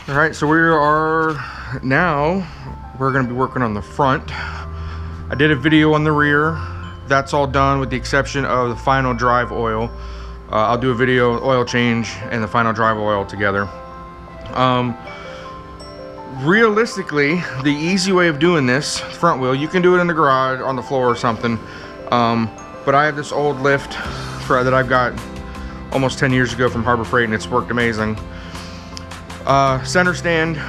All right, so we are now, we're gonna be working on the front. I did a video on the rear. That's all done with the exception of the final drive oil. I'll do a video oil change and the final drive oil together. Realistically, the easy way of doing this, front wheel, you can do it in the garage, on the floor or something. But I have this old lift that I've got almost 10 years ago from Harbor Freight, and it's worked amazing. Center stand,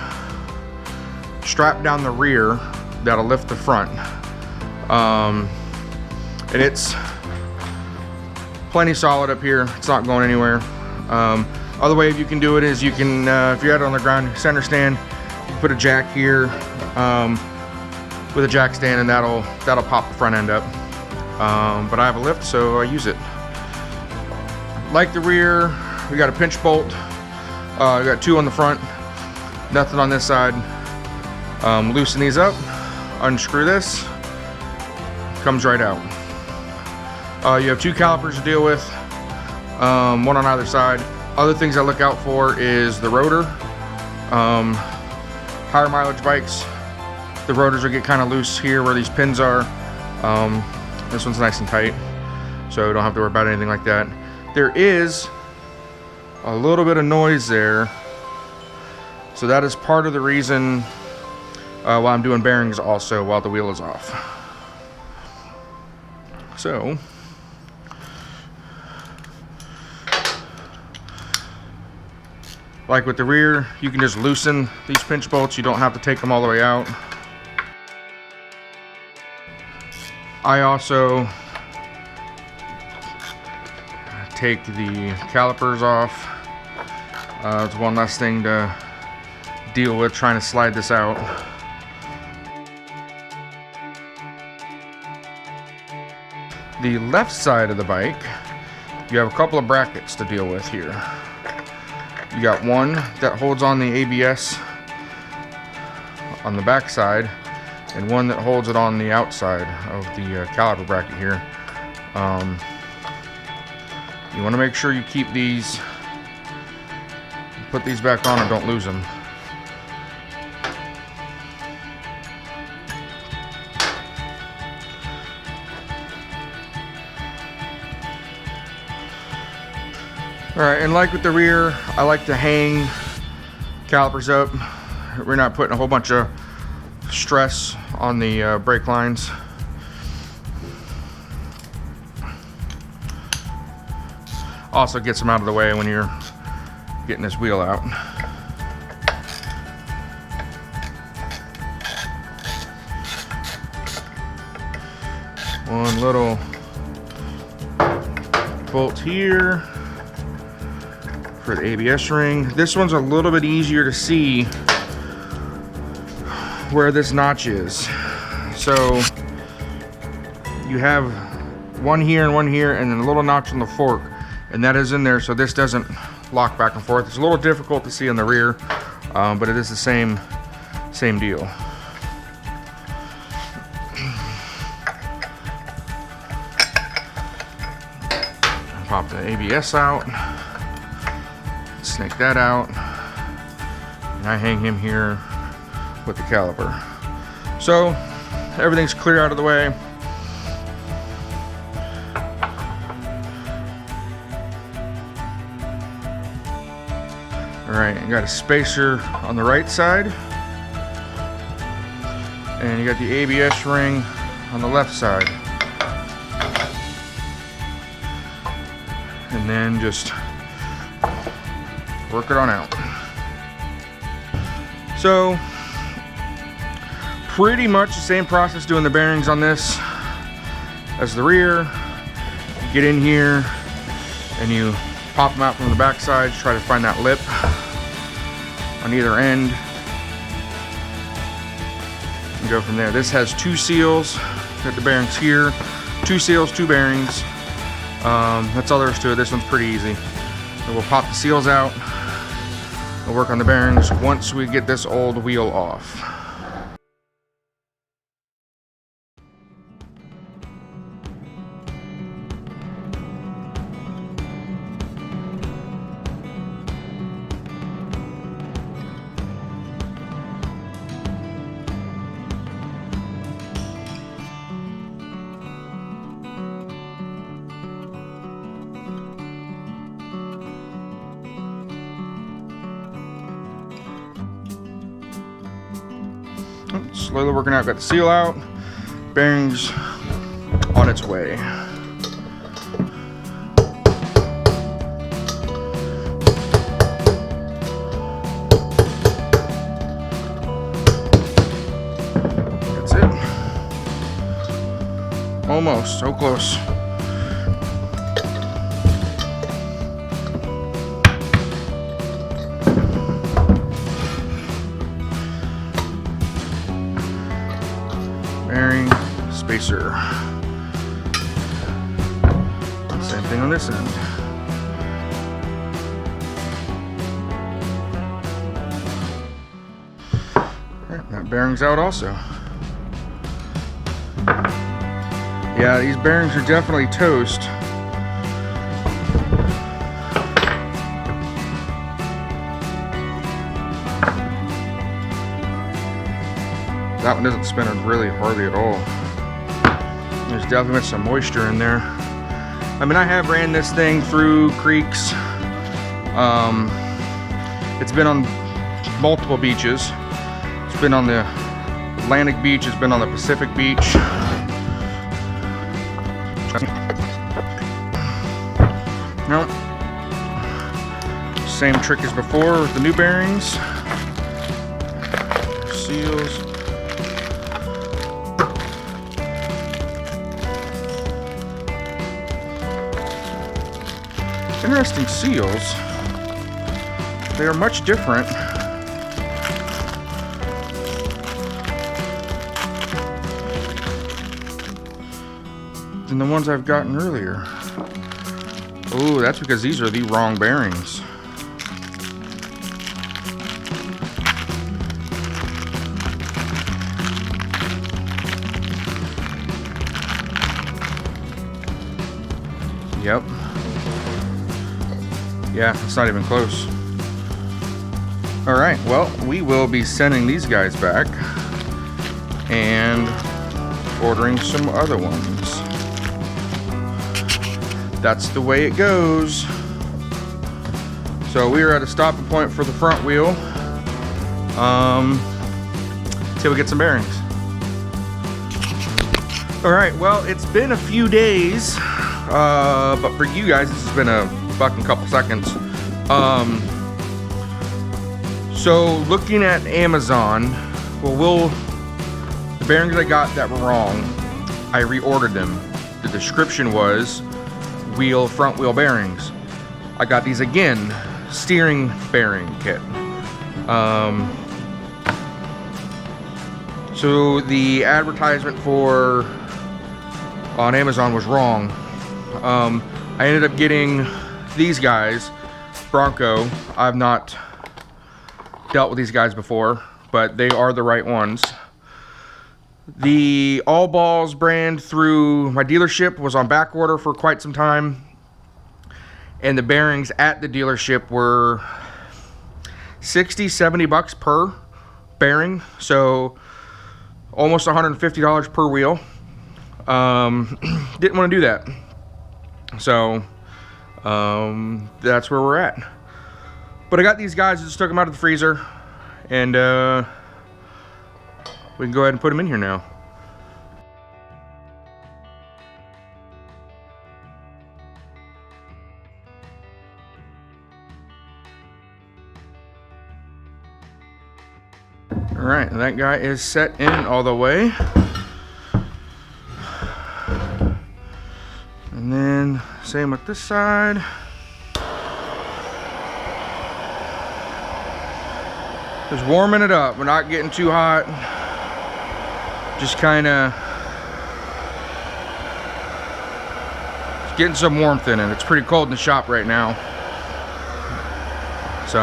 strap down the rear, that'll lift the front. And it's plenty solid up here. It's not going anywhere. Other way you can do it is you can, if you had it on the ground, center stand, you put a jack here with a jack stand, and that'll pop the front end up. But I have a lift, so I use it. Like the rear, we got a pinch bolt. We got 2 on the front, nothing on this side. Loosen these up, unscrew this, comes right out. You have 2 calipers to deal with, one on either side. Other things I look out for is the rotor. Higher mileage bikes, the rotors will get kind of loose here where these pins are. This one's nice and tight, so don't have to worry about anything like that. There is a little bit of noise there, so that is part of the reason why I'm doing bearings also while the wheel is off. So like with the rear, you can just loosen these pinch bolts. You don't have to take them all the way out. I also take the calipers off. It's one less thing to deal with trying to slide this out. The left side of the bike, you have a couple of brackets to deal with here. You got one that holds on the ABS on the back side, and one that holds it on the outside of the caliper bracket here. You want to make sure you keep these, put these back on and don't lose them. Alright, and like with the rear, I like to hang calipers up. We're not putting a whole bunch of stress on the brake lines. Also gets them out of the way when you're getting this wheel out. One little bolt here for the ABS ring. This one's a little bit easier to see where this notch is. So you have one here and one here, and then a little notch on the fork, and that is in there so this doesn't lock back and forth. It's a little difficult to see on the rear, but it is the same deal. Pop the ABS out, snake that out, and I hang him here with the caliper. So everything's clear out of the way. Alright, you got a spacer on the right side, and you got the ABS ring on the left side. And then just work it on out. So pretty much the same process doing the bearings on this as the rear. You get in here and you pop them out from the back side, try to find that lip on either end and go from there. This has 2 seals. Got the bearings here, 2 seals, 2 bearings. That's all there is to it. This one's pretty easy. So we'll pop the seals out. We'll work on the bearings once we get this old wheel off. Slowly working out, got the seal out. Bearings on its way. That's it. Almost, so close. Bearing, spacer. Same thing on this end. Alright, that bearing's out also. Yeah, these bearings are definitely toast. That one doesn't spin really hardly at all. There's definitely some moisture in there. I mean, I have ran this thing through creeks. It's been on multiple beaches. It's been on the Atlantic beach, it's been on the Pacific beach. No. Same trick as before with the new bearings. Seals. Interesting seals. They are much different than the ones I've gotten earlier. Oh, that's because these are the wrong bearings. Yep. Yeah, it's not even close. Alright, well, we will be sending these guys back and ordering some other ones. That's the way it goes. So we are at a stopping point for the front wheel. Till we get some bearings. Alright, well, it's been a few days, but for you guys, this has been a fucking couple seconds. So looking at Amazon, well, the bearings I got that were wrong, I reordered them. The description was front wheel bearings. I got these again, steering bearing kit. So the advertisement on Amazon was wrong. I ended up getting these guys, Bronco. I've not dealt with these guys before, but they are the right ones. The All Ballz brand through my dealership was on back order for quite some time, and the bearings at the dealership were $60-70 per bearing, so almost $150 per wheel. Didn't want to do that, so that's where we're at. But I got these guys, just took them out of the freezer, and we can go ahead and put them in here now. Alright, that guy is set in all the way. And then same with this side. Just warming it up. We're not getting too hot. Just kind of getting some warmth in it. It's pretty cold in the shop right now. So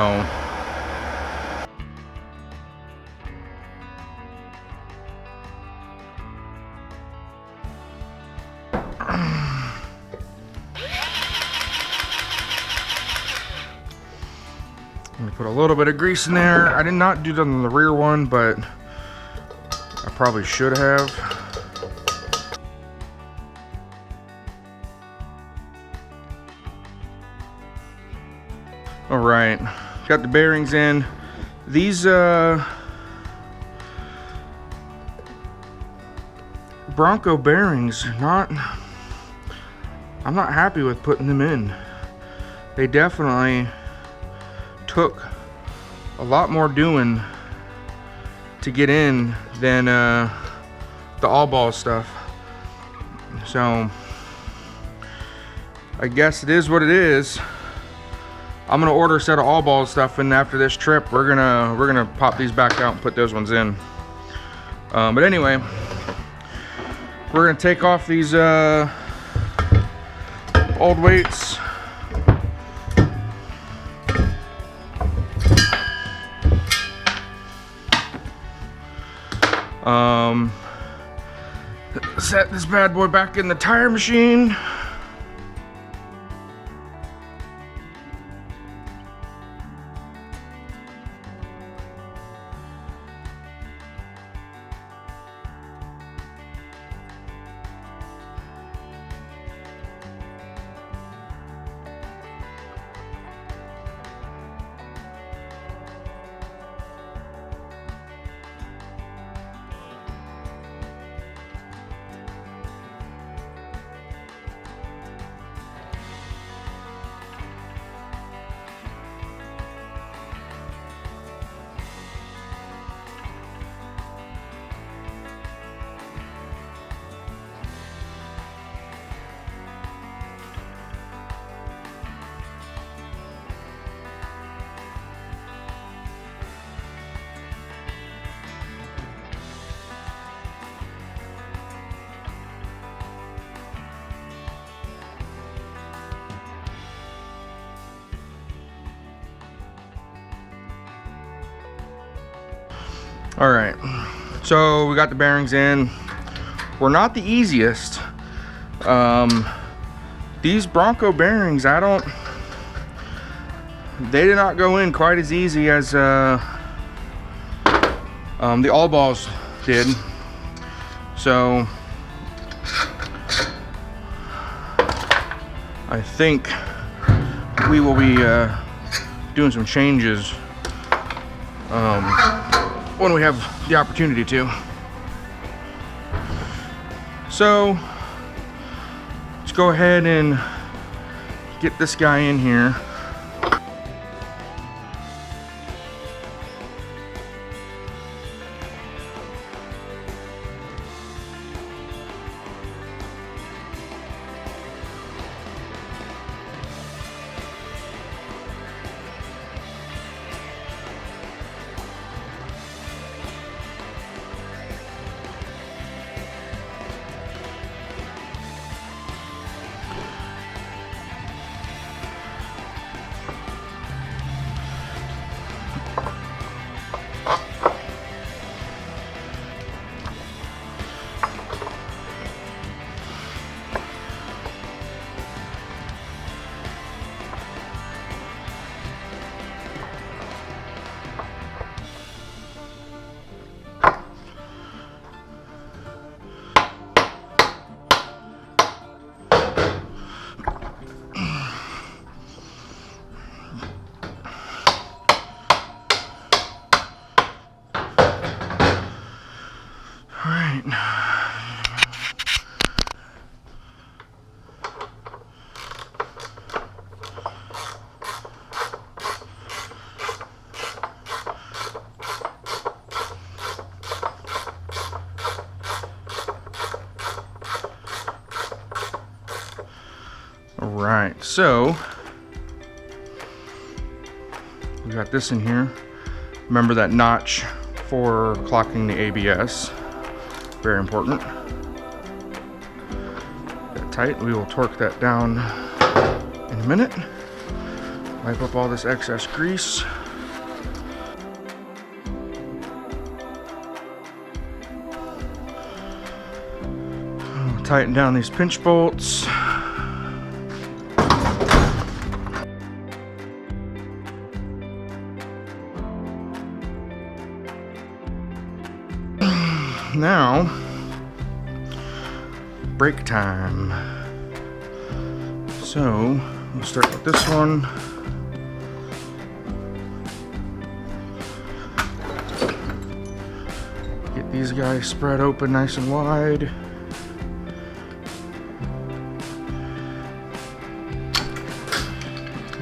I'm gonna put a little bit of grease in there. I did not do that on the rear one, but I probably should have. All right, got the bearings in. These Bronco bearings, I'm not happy with putting them in. They definitely took a lot more doing to get in than the all ball stuff. So I guess it is what it is. I'm gonna order a set of all ball stuff, and after this trip we're gonna pop these back out and put those ones in. But anyway, we're gonna take off these old weights. Set this bad boy back in the tire machine. All right, so we got the bearings in. We're not the easiest. These Bronco bearings, they did not go in quite as easy as the all balls did. So I think we will be doing some changes when we have the opportunity to. So let's go ahead and get this guy in here. Alright, so we got this in here. Remember that notch for clocking the ABS. Very important. That tight. We will torque that down in a minute. Wipe up all this excess grease. We'll tighten down these pinch bolts. Now, brake time. So, we'll start with this one. Get these guys spread open nice and wide.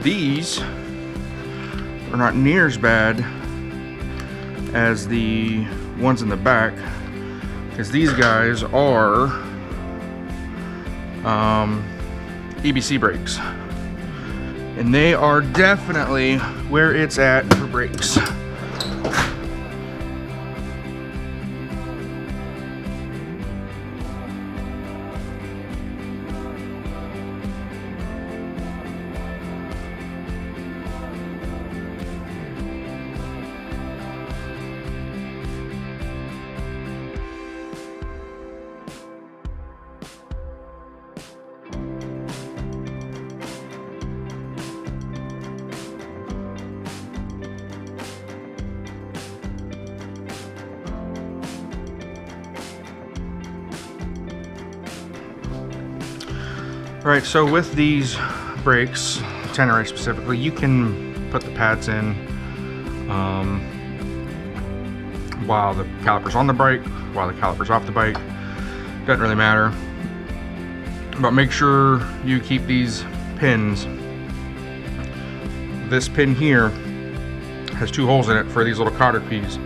These are not near as bad as the ones in the back, because these guys are EBC brakes, and they are definitely where it's at for brakes. Alright, so with these brakes, tenere specifically, you can put the pads in while the caliper's on the bike, while the caliper's off the bike. Doesn't really matter. But make sure you keep these pins. This pin here has 2 holes in it for these little cotter pins.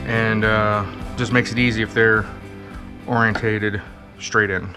And just makes it easy if they're orientated straight in.